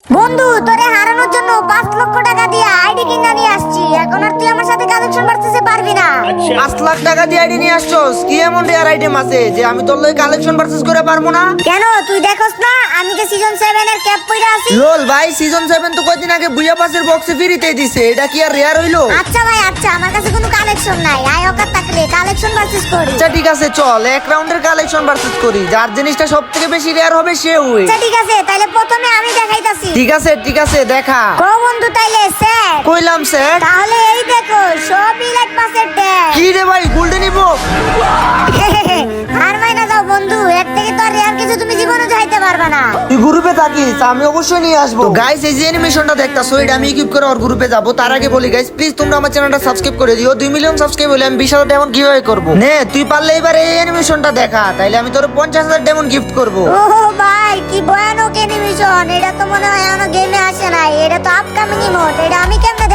বন্ধু, তোরে হারানোর জন্য 5 লক্ষ টাকা দিয়ে আইডি কিনে নিয়ে আসছি। এখন আর তুই আমার সাথে কালেকশন ভার্সেসে পারবি না। 5 লাখ টাকা দিয়ে আইডি নিয়ে আসছস? কি এমন রেয়ার আইটেম আছে যে আমি তোর লই কালেকশন ভার্সেস করে পারবো না? কেন তুই দেখোস না আমি যে সিজন 7 এর ক্যাপ পইরা আছি? লোল ভাই, সিজন 7 তো কয়দিন আগে বুইয়া পাসের বক্সে ফ্রিতে দিছে, এটা কি আর রেয়ার হইলো? আচ্ছা ভাই, আচ্ছা, আমার কাছে কোনো কালেকশন নাই। আয় অকার থাকলে কালেকশন ভার্সেস করি। আচ্ছা ঠিক আছে, চল এক রাউন্ডের কালেকশন ভার্সেস করি। যার জিনিসটা সবথেকে বেশি রেয়ার হবে সে উইন। আচ্ছা ঠিক আছে, তাহলে প্রথমে আমি দেখাইতাছি। ঠিক আছে দেখা। কো বন্ধু, তাইলে স্যার কইলাম স্যার। তাহলে এই দেখো সবই লাইক পাসের ড্যাশ। কি রে ভাই, গোল্ডেন নিব? আর মাইনা যাও বন্ধু, এর থেকে তো আর রেয়ার কিছু তুমি জীবনে চাইতে পারবে না। তুই গ্রুপে থাকিস, আমি অবশ্যই নিয়ে আসবো। গাইস, এই যে অ্যানিমেশনটা দেখতাছো, এটা আমি ইকুইপ করে ওর গ্রুপে যাব। তার আগে বলি গাইস, প্লিজ তোমরা আমার চ্যানেলটা সাবস্ক্রাইব করে দিও। 2 মিলিয়ন সাবস্ক্রাইব হলে আমি 20,000 ডায়মন্ড গিভঅ্যাওয়ে করব। নে তুই পারলে এবার এই অ্যানিমেশনটা দেখা, তাইলে আমি তোর 50,000 ডায়মন্ড গিফট করব। ও ভাই, কি ভয়ানক অ্যানিমেশন! এটা তো মনে হয় এখনো গেমে আসে নাই। এটা তো আপকামিং ইমোট, এটা আমি কেমনে